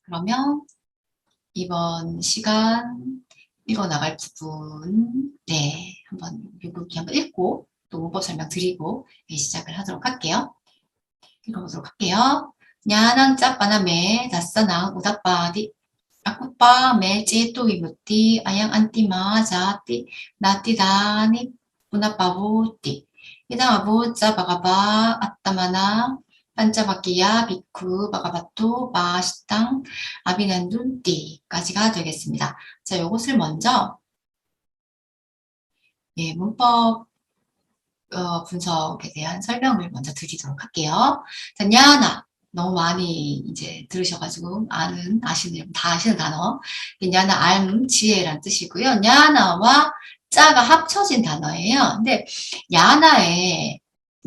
그러면 이번 시간 읽어나갈 부분, 네, 한번 읽고 또 문법 설명 드리고 시작을 하도록 할게요. 읽어보도록 할게요. 냐낭 짜빠나메 다싸낭 우다빠디 아쿠빠 메찌 또 이무띠 아양 안띠마 자띠 나띠다니 뿌나빠보띠 이당 아보짜 바가바 아따마나 반짜바끼야 비쿠 바가바토 마시땅 아비난둔띠까지가 되겠습니다. 자, 요것을 먼저 문법 분석에 대한 설명을 먼저 드리도록 할게요. 자, 냐나 너무 많이 이제 들으셔가지고 아시는 다 아시는 단어. 냐나 지혜란 뜻이고요. 냐나와 짜가 합쳐진 단어예요. 근데 야나의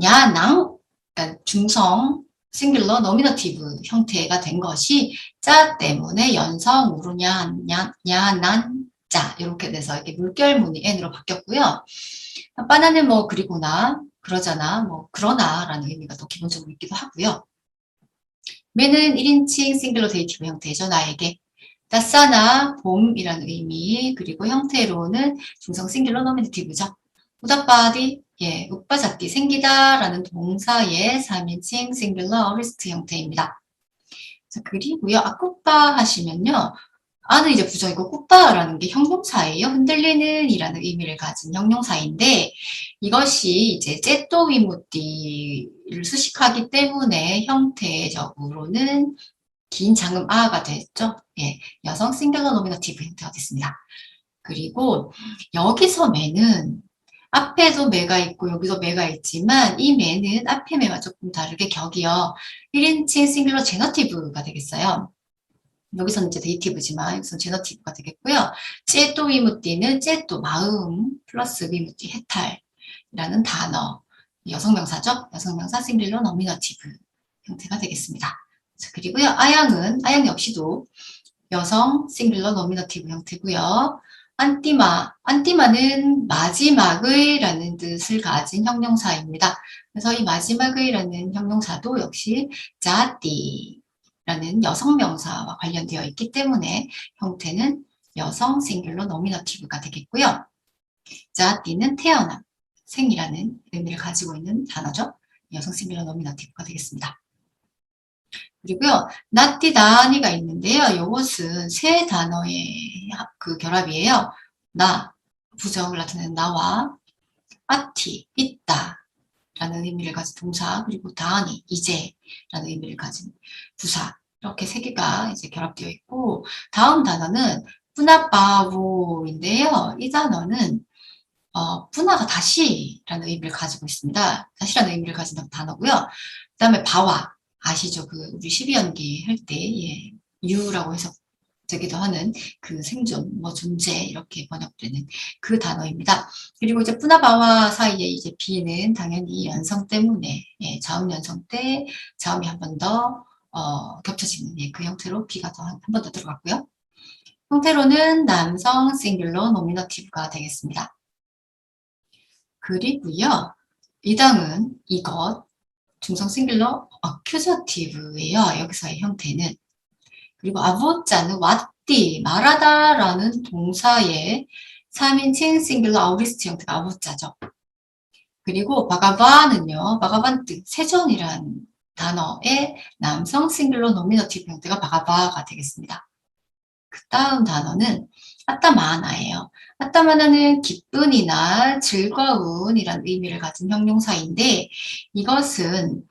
야낭 그러니까 중성 싱귤러 노미너티브 형태가 된 것이 짜 때문에 연성으로 야난 짜 이렇게 돼서 이렇게 물결문이 n으로 바뀌었고요. 바나는 뭐 그리고나 그러잖아 뭐 그러나라는 의미가 또 기본적으로 있기도 하고요. 매는 1인칭 싱글러 데이티브 형태죠. 나에게. 다싸나 봄이라는 의미 그리고 형태로는 중성 싱글러 노미네티브죠. 우다빠디 웃바잡기 생기다라는 동사의 3인칭 싱글러 어리스트 형태입니다. 자, 그리고요. 아쿠빠 하시면요. 아는 이제 부정이고 꾸빠라는 게 형용사예요. 흔들리는 이라는 의미를 가진 형용사인데 이것이 이제 째또위무띠를 수식하기 때문에 형태적으로는 긴 장음 아가 됐죠. 예, 여성 싱글러 노미너티브 형태가 됐습니다. 그리고 여기서 매는 앞에도 매가 있고 여기도 매가 있지만 이 매는 앞에 매와 조금 다르게 격이요. 1인칭 싱글러 제너티브가 되겠어요. 여기서는 이제 데이티브지만 여기서는 제너티브가 되겠고요. 째또 위무띠는 째또 마음 플러스 위무띠 해탈이라는 단어 여성명사죠. 여성명사 싱글러 노미너티브 형태가 되겠습니다. 자, 그리고요. 아양 역시도 여성 싱글러 노미너티브 형태고요. 안티마는 마지막의 라는 뜻을 가진 형용사입니다. 그래서 이 마지막의 라는 형용사도 역시 자띠 라는 여성 명사와 관련되어 있기 때문에 형태는 여성 싱귤러 노미너티브가 되겠고요. 자띠는 태어남, 생이라는 의미를 가지고 있는 단어죠. 여성 싱귤러 노미너티브가 되겠습니다. 그리고요, 나띠다니가 있는데요. 이것은 세 단어의 그 결합이에요. 나, 부정을 나타내는 나와 아티, 있다 라는 의미를 가진 동사, 그리고 다니, 이제라는 의미를 가진 부사 이렇게 세 개가 이제 결합되어 있고 다음 단어는 뿌나바보인데요. 이 단어는 뿌나가 다시라는 의미를 가지고 있습니다. 다시라는 의미를 가진 단어고요. 그 다음에 바와 아시죠? 그 우리 12연기 할 때 유라고 해서 되기도 하는 그 생존, 뭐 존재 이렇게 번역되는 그 단어입니다. 그리고 이제 뿌나바와 사이에 이제 비는 당연히 연성 때문에 자음 연성 때 자음이 한 번 더 겹쳐지는 그 형태로 비가 더 한 번 더 들어갔고요. 형태로는 남성 싱귤러 노미너티브가 되겠습니다. 그리고요. 이 당은 이것 중성 싱귤러 어큐저티브예요. 여기서의 형태는. 그리고 아보자는 왓디, 말하다라는 동사의 3인칭 싱귤러 아우리스트 형태가 아보자죠. 그리고 바가바는요. 바가반뜨, 세존이란 단어의 남성 싱귤러 노미너티브 형태가 바가바가 되겠습니다. 그 다음 단어는 아따마나예요. 아따마나는 기쁜이나 즐거운이란 의미를 가진 형용사인데 이것은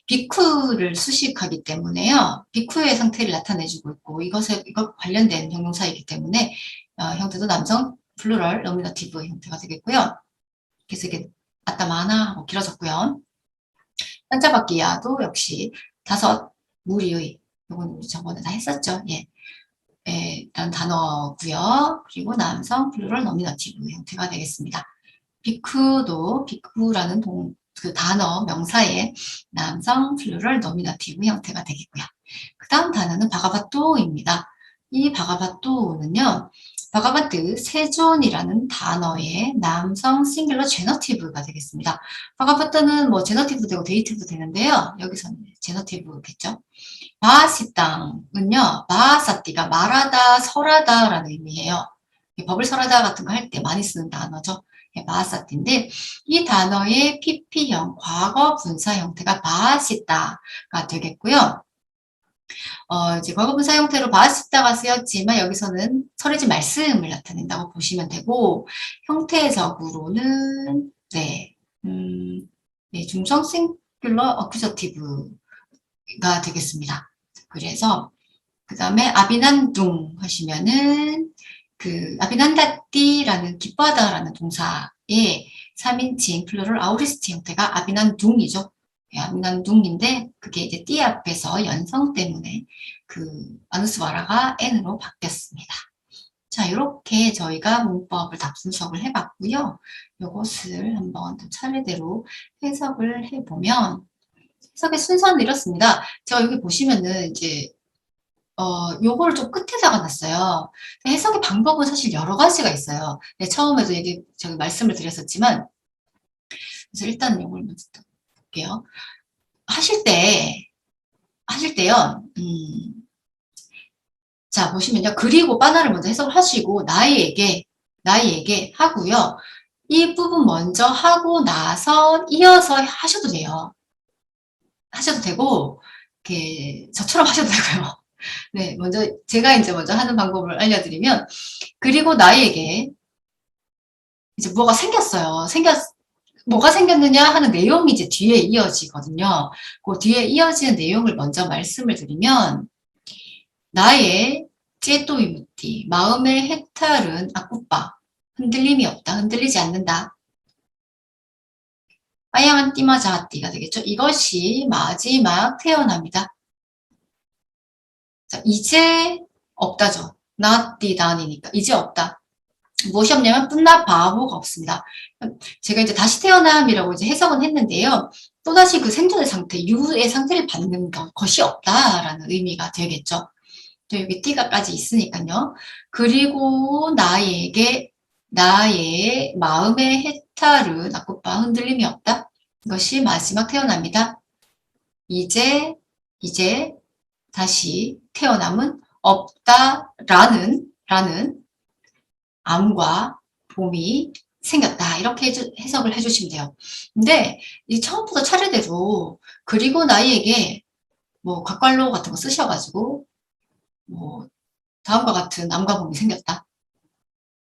비쿠를 수식하기 때문에요. 비쿠의 상태를 나타내주고 있고 이것 관련된 형용사이기 때문에 형태도 남성 플루럴 노미너티브 형태가 되겠고요. 그래서 이게 아따마나 하고 길어졌고요. 반짝바뀌야도 역시 다섯 무리의 이건 우리 저번에 다 했었죠. 라는 단어고요. 그리고 남성 플루럴 노미너티브 형태가 되겠습니다. 비쿠라는 그 단어 명사의 남성 플루럴 노미너티브 형태가 되겠고요. 그 다음 단어는 바가바토입니다. 이 바가바토는요. 바가바트 세존이라는 단어의 남성 싱글러 제너티브가 되겠습니다. 바가바토는 뭐 제너티브 되고 데이티브 되는데요. 여기서는 제너티브겠죠. 바하시땅은요, 바하사띠가 말하다, 설하다라는 의미예요. 법을 설하다 같은 거 할 때 많이 쓰는 단어죠. 바하사띠인데 이 단어의 PP형 과거 분사 형태가 바하시다가 되겠고요. 이제 과거 분사 형태로 바하시다가 쓰였지만 여기서는 설해진 말씀을 나타낸다고 보시면 되고 형태적으로는 네, 중성 싱귤러 어큐저티브가 되겠습니다. 그래서 그 다음에 아비난둥 하시면은 그 아비난다띠라는 기뻐하다라는 동사의 3인칭 플루럴 아우리스트 형태가 아비난둥이죠. 아비난둥인데 그게 이제 띠 앞에서 연성 때문에 그 아누스와라가 n으로 바뀌었습니다. 자, 이렇게 저희가 문법을 답순석을 해봤고요. 이것을 한번 또 차례대로 해석을 해보면 해석의 순서는 이렇습니다. 제가 여기 보시면은 이제 요거를 좀 끝에다가 놨어요. 해석의 방법은 사실 여러 가지가 있어요. 네, 처음에도 저기 말씀을 드렸었지만, 그래서 일단 요걸 먼저 볼게요. 하실 때요, 자, 보시면요. 그리고 바나를 먼저 해석을 하시고, 나에게 하고요. 이 부분 먼저 하고 나서 이어서 하셔도 돼요. 하셔도 되고, 이렇게 저처럼 하셔도 되고요. 네, 제가 이제 먼저 하는 방법을 알려드리면, 그리고 나에게 이제 뭐가 생겼어요. 뭐가 생겼느냐 하는 내용이 이제 뒤에 이어지거든요. 그 뒤에 이어지는 내용을 먼저 말씀을 드리면, 나의 째또이무띠, 마음의 해탈은 아쿠빠, 흔들림이 없다, 흔들리지 않는다. 아양한 띠마자띠가 되겠죠. 이것이 마지막 태어납니다. 자, 이제 없다죠. 나띠다니니까 이제 없다. 무엇이 없냐면 뿐나 바보가 없습니다. 제가 이제 다시 태어남이라고 이제 해석은 했는데요. 또다시 그 생존의 상태, 유의 상태를 받는 것이 없다라는 의미가 되겠죠. 여기 띠가까지 있으니까요. 그리고 나의 마음의 해탈은 아쿠빠 흔들림이 없다. 이것이 마지막 태어납니다. 이제 다시 태어남은 없다라는 암과 봄이 생겼다. 이렇게 해석을 해주시면 돼요. 근데 이 처음부터 차례대로 그리고 나에게 뭐 곽괄로 같은 거 쓰셔가지고 뭐 다음과 같은 암과 봄이 생겼다.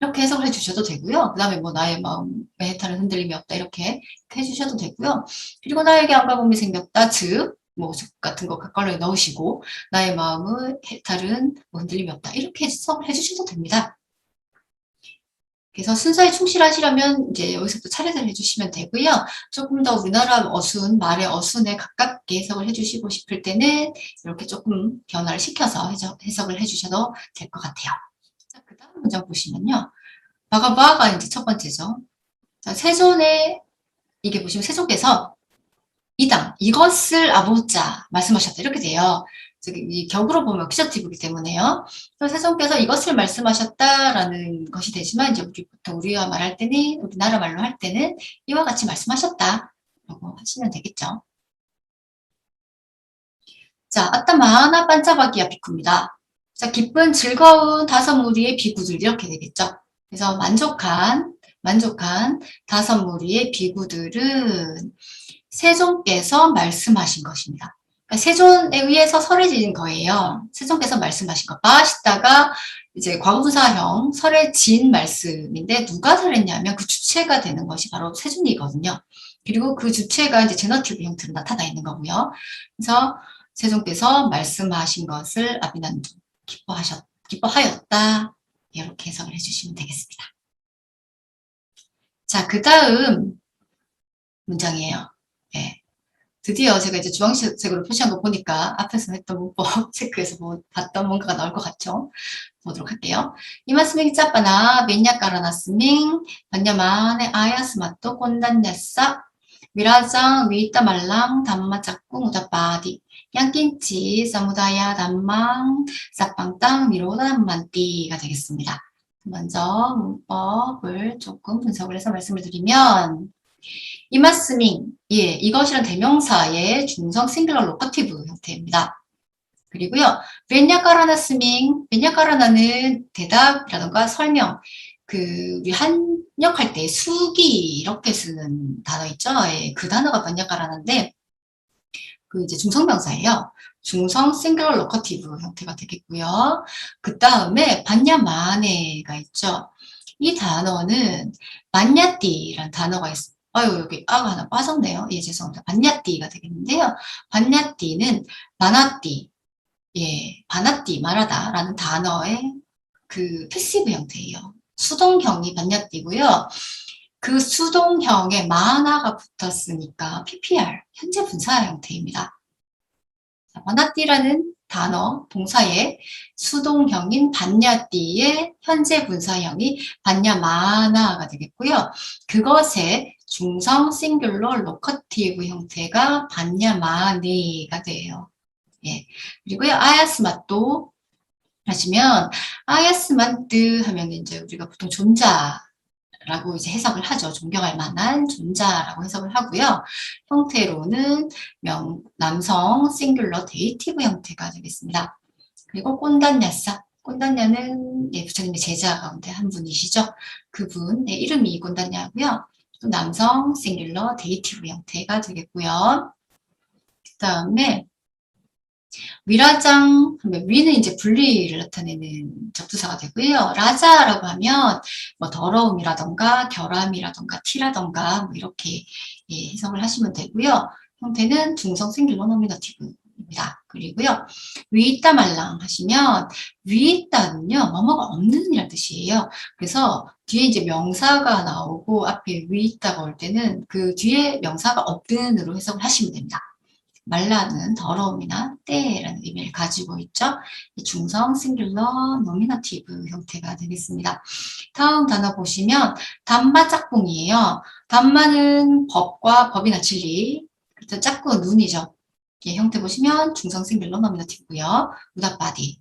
이렇게 해석을 해주셔도 되고요. 그 다음에 뭐 나의 마음의 해탈은 흔들림이 없다. 이렇게 해주셔도 되고요. 그리고 나에게 암과 봄이 생겼다. 즉 뭐 같은 거 곽괄로에 넣으시고 나의 마음의 해탈은 뭐 흔들림이 없다. 이렇게 해석을 해주셔도 됩니다. 그래서 순서에 충실하시려면 이제 여기서부터 차례대로 해주시면 되고요. 조금 더 우리나라 어순, 말의 어순에 가깝게 해석을 해주시고 싶을 때는 이렇게 조금 변화를 시켜서 해석을 해주셔도 될 것 같아요. 자, 그 다음 문장 보시면요. 바가바가 이제 첫 번째죠. 자, 세존에, 이게 보시면 세존께서 이것을 아보자 말씀하셨다. 이렇게 돼요. 이 격으로 보면 어큐저티브이기 때문에요. 그래서 세종께서 이것을 말씀하셨다라는 것이 되지만 이제 보통 우리가 말할 때는 우리나라 말로 할 때는 이와 같이 말씀하셨다라고 하시면 되겠죠. 자, 아따마나 반짝바기야 비쿠입니다. 자, 기쁜 즐거운 다섯 무리의 비구들 이렇게 되겠죠. 그래서 만족한 다섯 무리의 비구들은 세종께서 말씀하신 것입니다. 그러니까 세존에 의해서 설해진 거예요. 세종께서 말씀하신 거. 바시다가 이제 과거분사형 설해진 말씀인데 누가 설했냐면 그 주체가 되는 것이 바로 세존이거든요. 그리고 그 주체가 이제 제너티브 형태로 나타나 있는 거고요. 그래서 세종께서 말씀하신 것을 아비난두 기뻐하였다. 이렇게 해석을 해주시면 되겠습니다. 자, 그 다음 문장이에요. 네. 드디어 제가 이제 주황색으로 표시한 거 보니까 앞에서 했던 문법 체크해서 봤던 뭔가가 나올 것 같죠? 보도록 할게요. 이마스밍 짜빠나 맨야 깔아놨으밍 반야만에 아야스마또 꼰단냐싸 미라장 위따 말랑 담마 짝꿍 우다빠디 양낀치 사무다야 담망 사빵땅 미로다 만띠가 되겠습니다. 먼저 문법을 조금 분석을 해서 말씀을 드리면 이마스밍, 예, 이것이란 대명사의 중성 싱귤러 로커티브 형태입니다. 그리고요, 베냐카라나는 대답이라던가 설명, 우리 한역할 때 수기 이렇게 쓰는 단어 있죠? 예, 그 단어가 베냐카라나인데, 이제 중성명사예요. 중성 싱귤러 로커티브 형태가 되겠고요. 그 다음에 반야마네가 있죠. 이 단어는 반야띠라는 단어가 있어요. 아유, 여기 아가 하나 빠졌네요. 예, 죄송합니다. 반야띠가 되겠는데요. 반야띠는 바나띠, 예, 바나띠, 말하다라는 단어의 패시브 형태예요. 수동형이 반야띠고요. 그 수동형에 마나가 붙었으니까 PPR, 현재 분사 형태입니다. 바나띠라는 단어, 동사의 수동형인 반야띠의 현재 분사형이 반야마나가 되겠고요. 그것의 중성 싱귤러 로커티브 형태가 반야마네가 돼요. 예. 그리고요, 아야스마또 하시면, 아야스만뜨 하면 이제 우리가 보통 존자라고 이제 해석을 하죠. 존경할 만한 존자라고 해석을 하고요. 형태로는 남성 싱귤러 데이티브 형태가 되겠습니다. 그리고 꼰단냐는 예, 부처님의 제자 가운데 한 분이시죠. 그분의 이름이 꼰단냐고요. 또 남성 싱귤러 데이티브 형태가 되겠고요. 그 다음에 위라장 하면 위는 이제 분리를 나타내는 접두사가 되고요. 라자라고 하면 뭐 더러움이라던가 결함이라던가 티라던가 뭐 이렇게 예, 해석을 하시면 되고요. 형태는 중성 싱귤러 노미너티브입니다. 그리고요. 위 있다 말랑 하시면 위 있다는요. 뭐뭐가 없는 이란 뜻이에요. 그래서 뒤에 이제 명사가 나오고 앞에 위 있다가 올 때는 그 뒤에 명사가 없는으로 해석을 하시면 됩니다. 말라는 더러움이나 때라는 의미를 가지고 있죠. 중성 싱귤러 노미너티브 형태가 되겠습니다. 다음 단어 보시면 단마 짝꿍이에요. 단마는 법이나 진리, 짝꿍은 눈이죠. 예, 형태 보시면 중성 싱귤러 노미너티브고요. 우다바디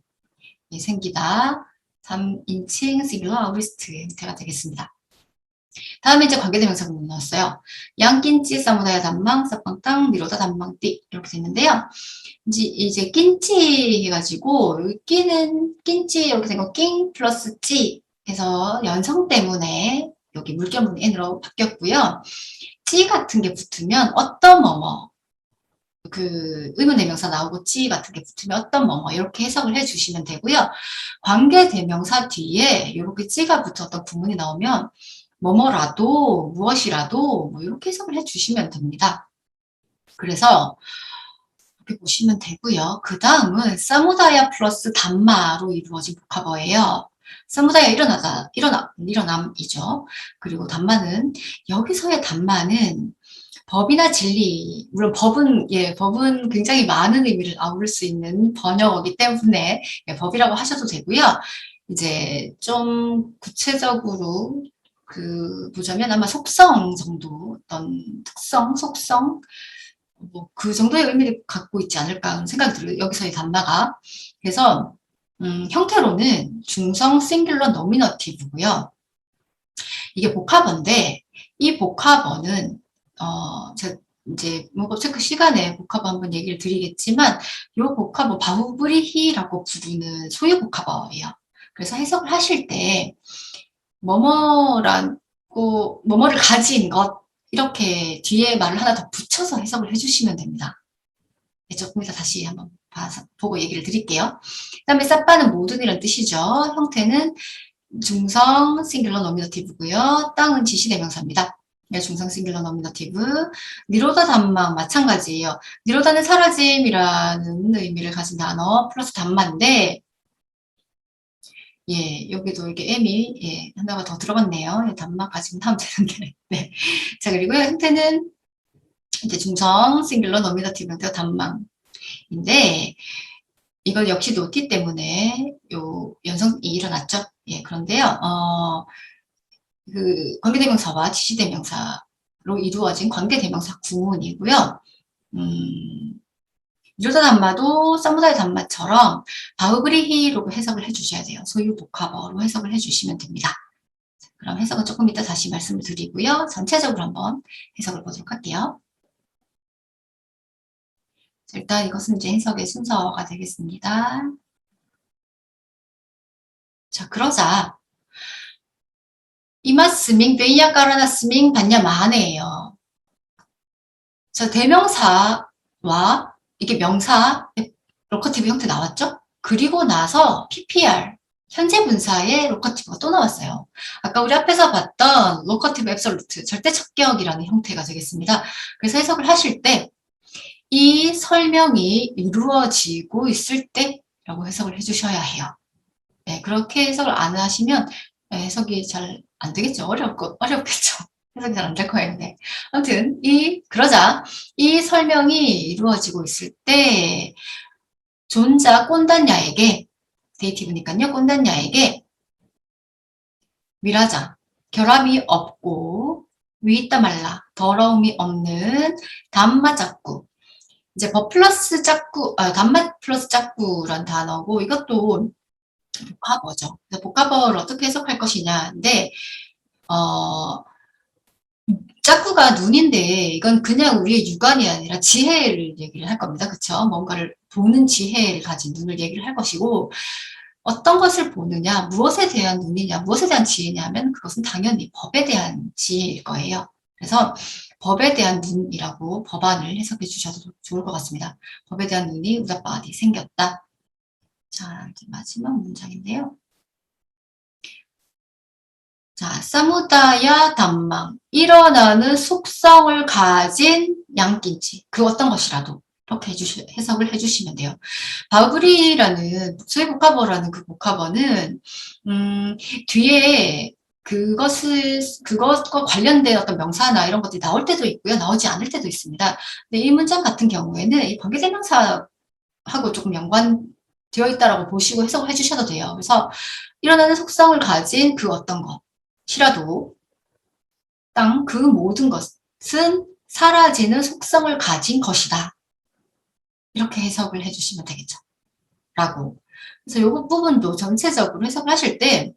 생기다 3인칭 싱귤러 리스트 형태가 되겠습니다. 다음에 이제 관계대명사 부분 나왔어요. 양낀찌 사무다야 단망 사빵땅 미로다 단망띠 이렇게 됐는데요. 이제 낀찌 해가지고 여기 낀찌 이렇게 된 거 낀 플러스 찌 해서 연성 때문에 여기 물결문 n으로 바뀌었고요. 찌 같은 게 붙으면 어떤 뭐뭐 의문대명사 나오고 찌 같은 게 붙으면 어떤 뭐뭐 이렇게 해석을 해주시면 되고요. 관계대명사 뒤에 이렇게 찌가 붙었던 구문이 나오면 뭐뭐라도 무엇이라도 뭐 이렇게 해석을 해주시면 됩니다. 그래서 이렇게 보시면 되고요. 그 다음은 사무다야 플러스 단마로 이루어진 복합어예요. 사무다야 일어남이죠. 그리고 단마는 여기서의 단마는 법이나 진리, 물론 법은 굉장히 많은 의미를 아우를 수 있는 번역어기 때문에 예, 법이라고 하셔도 되고요. 이제 좀 구체적으로 보자면 아마 속성 정도, 어떤 특성, 속성, 뭐 그 정도의 의미를 갖고 있지 않을까 하는 생각이 들어요. 여기서의 단마가. 그래서 형태로는 중성 싱귤러 노미너티브고요. 이게 복합어인데 이 복합어는 제가 이제 문법 체크 시간에 복합어 한번 얘기를 드리겠지만 이 복합어 바후브리히라고 부르는 소유 복합어예요. 그래서 해석을 하실 때 뭐뭐를 가진 것 이렇게 뒤에 말을 하나 더 붙여서 해석을 해주시면 됩니다. 네, 조금 이따 다시 한번 보고 얘기를 드릴게요. 그 다음에 사빠는 모든이라는 뜻이죠. 형태는 중성 싱귤러 노미너티브고요. 땅은 지시대명사입니다. 네, 중성 싱귤러 노미너티브. 니로다 단망 마찬가지예요. 니로다는 사라짐이라는 의미를 가진 단어 플러스 단마인데 예, 여기도 이렇게 M이 예, 하나가 더 들어갔네요. 예, 단마 가지고 하면 되는데. 네. 자, 그리고요. 형태는 이제 중성 싱귤러 노미너티브 형태가 단망인데 이건 역시 노티 때문에 요 연성이 일어났죠. 예, 그런데요. 관계대명사와 지시대명사로 이루어진 관계대명사 구문이고요. 이러다 단마도 사무다의 단마처럼 바우브리히로 해석을 해주셔야 돼요. 소유 복합어로 해석을 해주시면 됩니다. 그럼 해석은 조금 이따 다시 말씀을 드리고요. 전체적으로 한번 해석을 보도록 할게요. 일단 이것은 이제 해석의 순서가 되겠습니다. 자, 그러자 이마스밍, 베이야 까라나스밍, 반야 마하네예요. 자, 대명사와 이게 명사, 로커티브 형태 나왔죠? 그리고 나서 PPR, 현재 분사의 로커티브가 또 나왔어요. 아까 우리 앞에서 봤던 로커티브 앱솔루트, 절대적격이라는 형태가 되겠습니다. 그래서 해석을 하실 때 이 설명이 이루어지고 있을 때라고 해석을 해주셔야 해요. 네, 그렇게 해석을 안 하시면 해석이 잘 안 되겠죠. 어렵겠죠. 해석이 잘 안 될 거예요. 네. 아무튼 그러자 이 설명이 이루어지고 있을 때 존자 꼰단야에게 데이티브니까요. 꼰단야에게 미라자 결함이 없고 위있다 말라 더러움이 없는 단마 짝구 이제 버 플러스 짝구 단마 플러스 짝구란 단어고 이것도 복합어죠. 그래서 복합어를 어떻게 해석할 것이냐인데 짝구가 눈인데 이건 그냥 우리의 육안이 아니라 지혜를 얘기를 할 겁니다. 그쵸? 뭔가를 보는 지혜를 가진 눈을 얘기를 할 것이고 어떤 것을 보느냐, 무엇에 대한 눈이냐, 무엇에 대한 지혜냐면 그것은 당연히 법에 대한 지혜일 거예요. 그래서 법에 대한 눈이라고 법안을 해석해 주셔도 좋을 것 같습니다. 법에 대한 눈이 우다빠디 생겼다. 자, 이제 마지막 문장인데요. 자, 사무다야 단망. 일어나는 속성을 가진 양끼지. 그 어떤 것이라도. 이렇게 해석을 해주시면 돼요. 바브리라는, 소위 복합어라는 그 복합어는, 뒤에 그것과 관련된 어떤 명사나 이런 것들이 나올 때도 있고요. 나오지 않을 때도 있습니다. 근데 이 문장 같은 경우에는 이 관계대명사하고 조금 연관되어 있다라고 보시고 해석을 해주셔도 돼요. 그래서 일어나는 속성을 가진 그 어떤 것. 시라도 땅 그 모든 것은 사라지는 속성을 가진 것이다. 이렇게 해석을 해주시면 되겠죠. 라고. 그래서 이 부분도 전체적으로 해석을 하실 때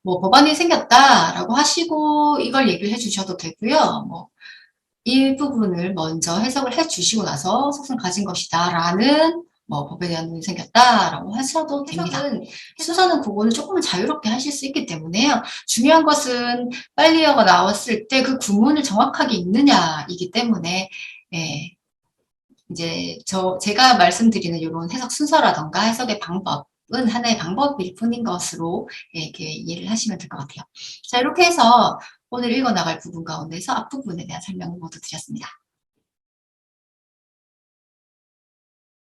뭐 법안이 생겼다라고 하시고 이걸 얘기를 해주셔도 되고요. 뭐 이 부분을 먼저 해석을 해주시고 나서 속성 가진 것이다라는 뭐 법에 대한 눈이 생겼다라고 하셔도 됩니다. 순서는 그거는 조금은 자유롭게 하실 수 있기 때문에요. 중요한 것은 빨리어가 나왔을 때 그 구문을 정확하게 읽느냐이기 때문에 예, 이제 제가 말씀드리는 이런 해석 순서라던가 해석의 방법은 하나의 방법일 뿐인 것으로 이렇게 이해를 하시면 될 것 같아요. 자, 이렇게 해서 오늘 읽어나갈 부분 가운데서 앞부분에 대한 설명을 모두 드렸습니다.